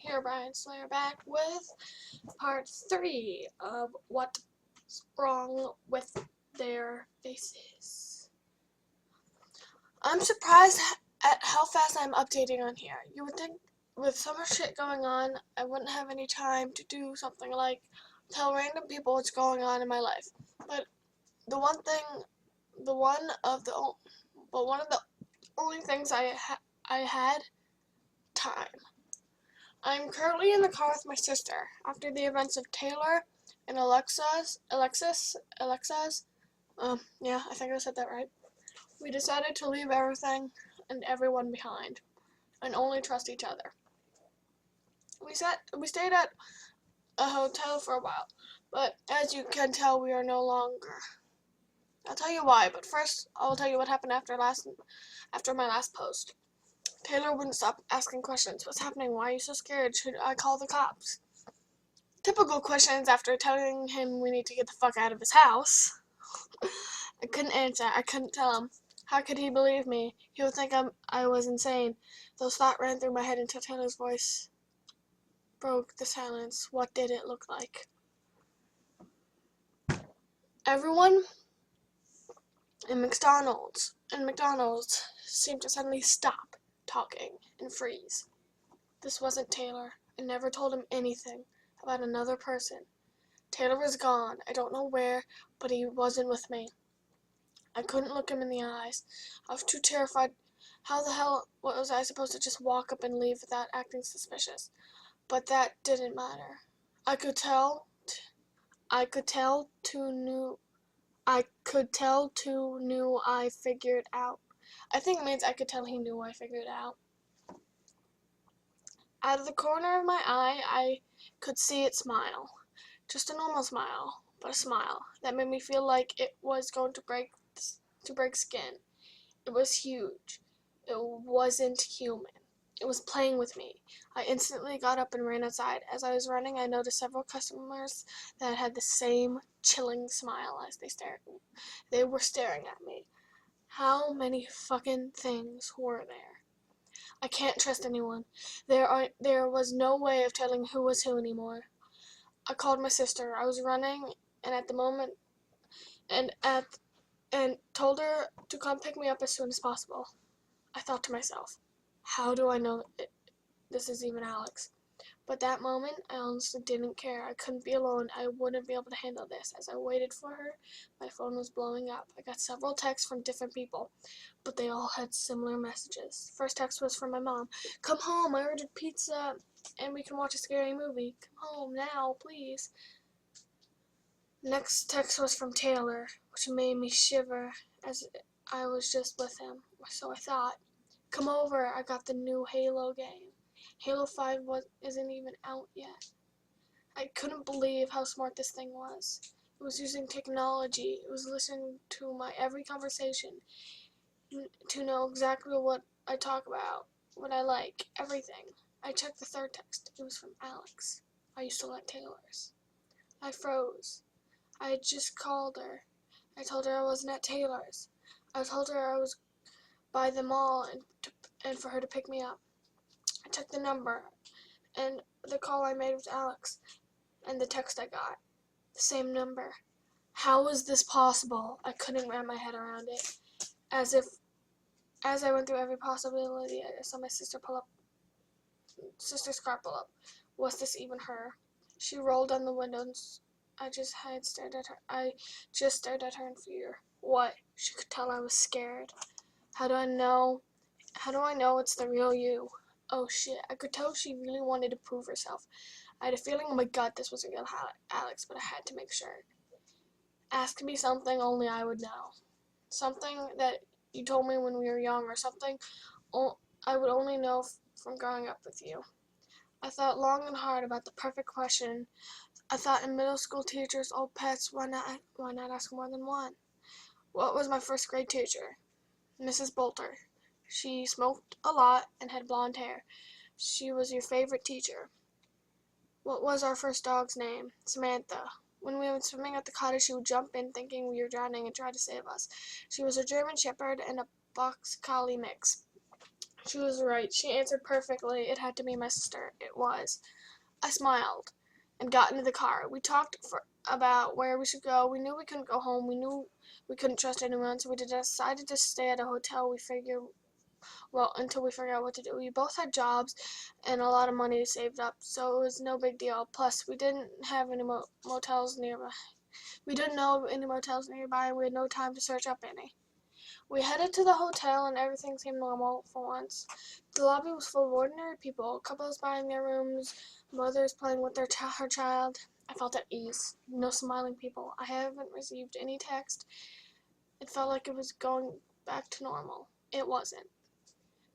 Here, Brian Slayer back with part 3 of what's wrong with their faces. I'm surprised at how fast I'm updating on here. You would think with so much shit going on, I wouldn't have any time to do something like tell random people what's going on in my life. But one of the only things I had time. I'm currently in the car with my sister. After the events of Taylor and Alexis, yeah, I think I said that right. We decided to leave everything and everyone behind, and only trust each other. We stayed at a hotel for a while, but as you can tell, we are no longer. I'll tell you why, but first I'll tell you what happened after my last post. Taylor wouldn't stop asking questions. What's happening? Why are you so scared? Should I call the cops? Typical questions after telling him we need to get the fuck out of his house. I couldn't answer. I couldn't tell him. How could he believe me? He would think I was insane. Those thoughts ran through my head until Taylor's voice broke the silence. What did it look like? Everyone in McDonald's seemed to suddenly stop talking and freeze. This wasn't Taylor. I never told him anything about another person. Taylor was gone. I don't know where, but he wasn't with me. I couldn't look him in the eyes. I was too terrified. How the hell was I supposed to just walk up and leave without acting suspicious? But that didn't matter. I could tell two knew I figured out. I think it means I could tell he knew I figured it out. Out of the corner of my eye, I could see it smile. Just a normal smile, but a smile that made me feel like it was going to break skin. It was huge. It wasn't human. It was playing with me. I instantly got up and ran outside. As I was running, I noticed several customers that had the same chilling smile as they were staring at me. How many fucking things were there? I can't trust anyone. There was no way of telling who was who anymore. I called my sister. I was running, and at the moment, and told her to come pick me up as soon as possible. I thought to myself, how do I know this is even Alex? But that moment, I honestly didn't care. I couldn't be alone. I wouldn't be able to handle this. As I waited for her, my phone was blowing up. I got several texts from different people, but they all had similar messages. First text was from my mom. Come home, I ordered pizza, and we can watch a scary movie. Come home now, please. Next text was from Taylor, which made me shiver as I was just with him. So I thought, come over, I got the new Halo game. Halo 5 isn't even out yet. I couldn't believe how smart this thing was. It was using technology. It was listening to my every conversation to know exactly what I talk about, what I like, everything. I checked the third text. It was from Alex. I used to like Taylor's. I froze. I had just called her. I told her I wasn't at Taylor's. I told her I was by the mall and for her to pick me up. I took the number, and the call I made was Alex, and the text I got, the same number. How was this possible? I couldn't wrap my head around it. As I went through every possibility, I saw my sister's car pull up. Was this even her? She rolled down the window, and I just stared at her in fear. What? She could tell I was scared. How do I know it's the real you? Oh shit, I could tell she really wanted to prove herself. I had a feeling in my gut this was a real Alex, but I had to make sure. Ask me something only I would know. Something that you told me when we were young, or something I would only know from growing up with you. I thought long and hard about the perfect question. I thought in middle school teachers, old pets, why not ask more than one? What was my first grade teacher? Mrs. Bolter. She smoked a lot and had blonde hair. She was your favorite teacher. What was our first dog's name? Samantha. When we went swimming at the cottage, she would jump in thinking we were drowning and try to save us. She was a German Shepherd and a Box Collie mix. She was right. She answered perfectly. It had to be my sister. It was. I smiled and got into the car. We talked about where we should go. We knew we couldn't go home. We knew we couldn't trust anyone, so we decided to stay at a hotel. Until we figured out what to do. We both had jobs and a lot of money saved up, so it was no big deal. Plus, we didn't have any motels nearby. We didn't know of any motels nearby, and we had no time to search up any. We headed to the hotel, and everything seemed normal for once. The lobby was full of ordinary people, couples buying their rooms, mothers playing with her child. I felt at ease. No smiling people. I haven't received any text. It felt like it was going back to normal. It wasn't.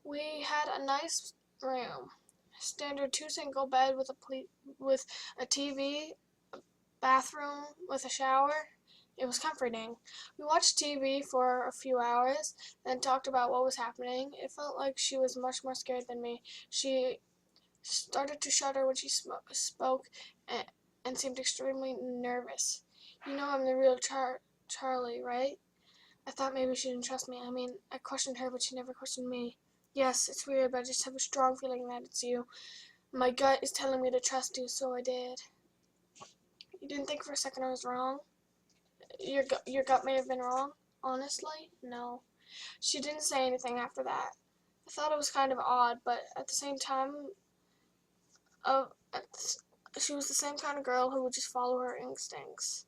We had a nice room. Standard 2 single bed with a TV, a bathroom with a shower. It was comforting. We watched TV for a few hours, then talked about what was happening. It felt like she was much more scared than me. She started to shudder when she spoke and seemed extremely nervous. You know I'm the real Charlie, right? I thought maybe she didn't trust me. I mean, I questioned her, but she never questioned me. Yes, it's weird, but I just have a strong feeling that it's you. My gut is telling me to trust you, so I did. You didn't think for a second I was wrong? Your gut may have been wrong, honestly? No. She didn't say anything after that. I thought it was kind of odd, but at the same time, uh, she was the same kind of girl who would just follow her instincts.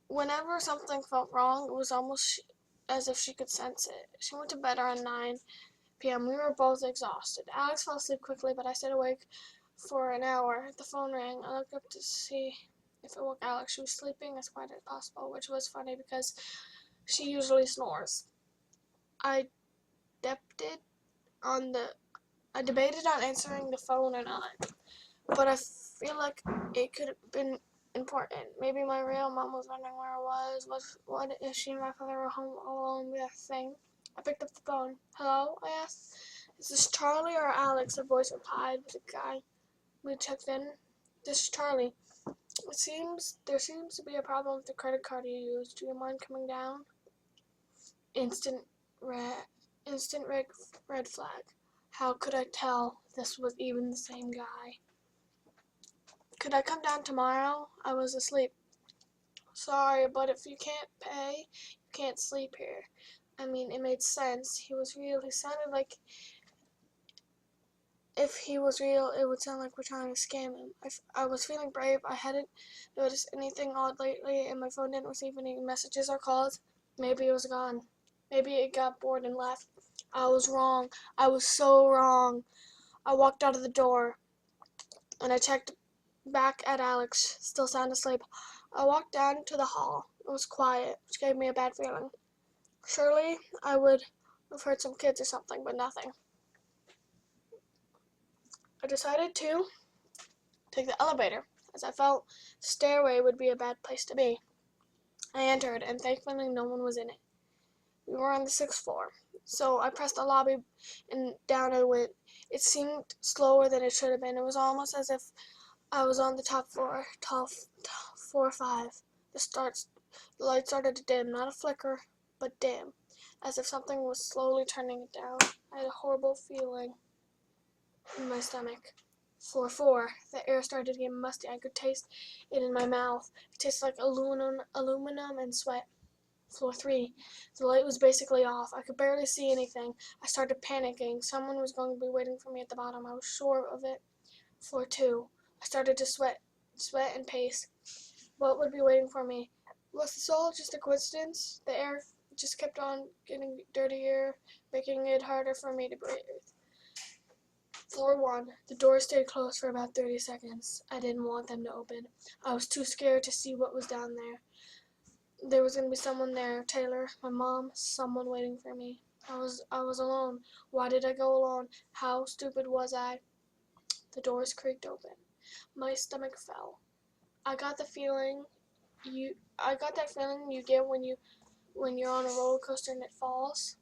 Whenever something felt wrong, it was almost as if she could sense it. She went to bed around 9 p.m. We were both exhausted. Alex fell asleep quickly, but I stayed awake for an hour. The phone rang. I looked up to see if it woke Alex. She was sleeping as quiet as possible, which was funny because she usually snores. I debated on answering the phone or not, but I feel like it could have been important. Maybe my real mom was wondering where I was. What if she and my father were home alone with that thing? I picked up the phone. Hello? I asked. Is this Charlie or Alex? A voice replied with a guy. We checked in. This is Charlie. There seems to be a problem with the credit card you used. Do you mind coming down? Instant red flag. How could I tell this was even the same guy? Could I come down tomorrow? I was asleep. Sorry, but if you can't pay, you can't sleep here. I mean, it made sense. He was real. He sounded like if he was real, it would sound like we're trying to scam him. I was feeling brave. I hadn't noticed anything odd lately, and my phone didn't receive any messages or calls. Maybe it was gone. Maybe it got bored and left. I was wrong. I was so wrong. I walked out of the door, and I checked back at Alex, still sound asleep. I walked down to the hall. It was quiet, which gave me a bad feeling. Surely I would have heard some kids or something, but nothing. I decided to take the elevator, as I felt the stairway would be a bad place to be. I entered, and thankfully no one was in it. We were on the 6th floor, so I pressed the lobby and down I went. It seemed slower than it should have been. It was almost as if I was on the top floor, 4 or 5. The light started to dim, not a flicker, but dim, as if something was slowly turning it down. I had a horrible feeling in my stomach. Floor 4. The air started to get musty. I could taste it in my mouth. It tasted like aluminum and sweat. Floor 3. The light was basically off. I could barely see anything. I started panicking. Someone was going to be waiting for me at the bottom. I was sure of it. Floor 2. I started to sweat and pace. What would be waiting for me? Was this all just a coincidence? The air just kept on getting dirtier, making it harder for me to breathe. Floor 1. The doors stayed closed for about 30 seconds. I didn't want them to open. I was too scared to see what was down there. There was going to be someone there. Taylor, my mom, someone waiting for me. I was alone. Why did I go alone? How stupid was I? The doors creaked open. My stomach fell. I got that feeling you get when you're on a roller coaster and it falls.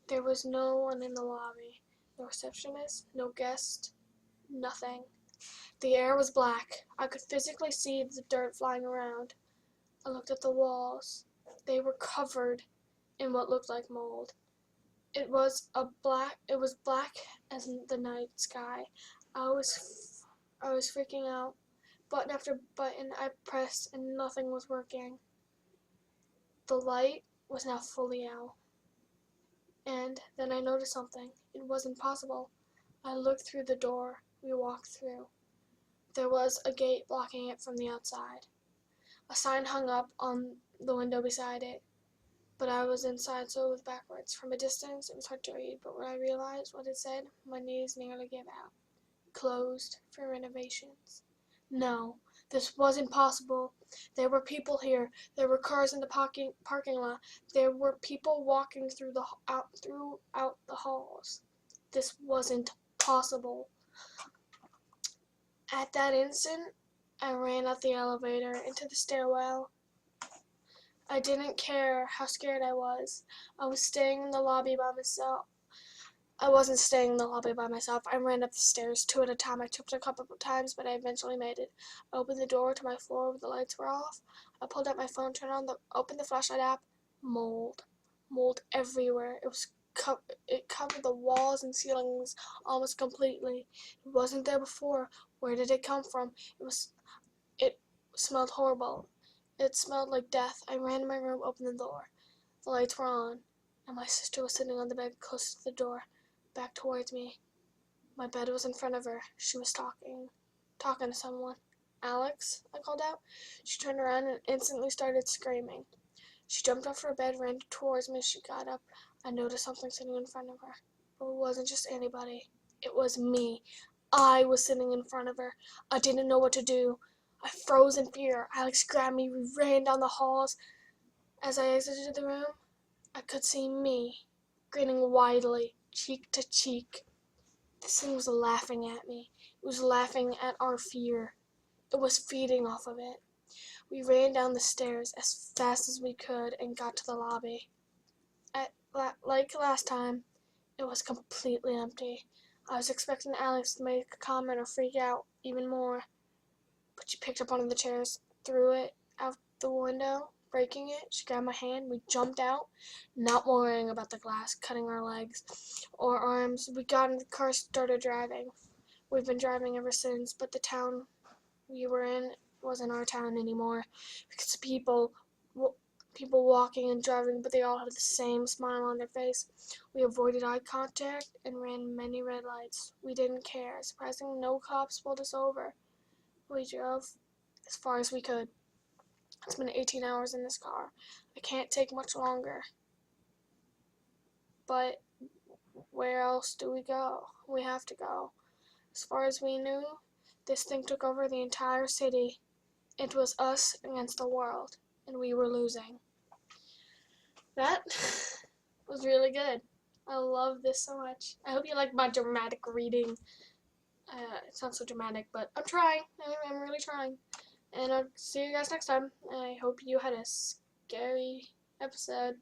There was no one in the lobby. No receptionist, no guest, nothing. The air was black. I could physically see the dirt flying around. I looked at the walls. They were covered in what looked like mold. It was black as the night sky. I was freaking out. Button after button I pressed and nothing was working. The light was now fully out. And then I noticed something. It wasn't possible. I looked through the door we walked through. There was a gate blocking it from the outside. A sign hung up on the window beside it, but I was inside, so it was backwards. From a distance, it was hard to read, but when I realized what it said, my knees nearly gave out. Closed for renovations. No, this wasn't possible. There were people here. There were cars in the parking lot. There were people walking throughout the halls. This wasn't possible. At that instant, I ran up the elevator into the stairwell. I didn't care how scared I was. I was staying in the lobby by myself. I wasn't staying in the lobby by myself. I ran up the stairs 2 at a time. I tripped a couple of times, but I eventually made it. I opened the door to my floor where the lights were off. I pulled out my phone, opened the flashlight app. Mold. Mold everywhere. It covered the walls and ceilings almost completely. It wasn't there before. Where did it come from? It smelled horrible. It smelled like death. I ran to my room, opened the door. The lights were on, and my sister was sitting on the bed close to the door, back towards me. My bed was in front of her. She was talking to someone. "Alex," I called out. She turned around and instantly started screaming. She jumped off her bed, ran towards me. She got up. I noticed something sitting in front of her. But it wasn't just anybody. It was me. I was sitting in front of her. I didn't know what to do. I froze in fear. Alex grabbed me. We ran down the halls. As I exited the room, I could see me, grinning widely, cheek to cheek. This thing was laughing at me. It was laughing at our fear. It was feeding off of it. We ran down the stairs as fast as we could and got to the lobby. Like last time, it was completely empty. I was expecting Alex to make a comment or freak out even more, but she picked up one of the chairs, threw it out the window, breaking it. She grabbed my hand. We jumped out, not worrying about the glass cutting our legs or arms. We got in the car, started driving. We've been driving ever since, but the town we were in wasn't our town anymore because people walking and driving, but they all had the same smile on their face. We avoided eye contact and ran many red lights. We didn't care. Surprisingly, no cops pulled us over. We drove as far as we could. It's been 18 hours in this car. I can't take much longer. But where else do we go? We have to go. As far as we knew, this thing took over the entire city. It was us against the world, and we were losing. That was really good. I love this so much. I hope you like my dramatic reading. It sounds so dramatic, but I'm trying. I'm really trying. And I'll see you guys next time. I hope you had a scary episode.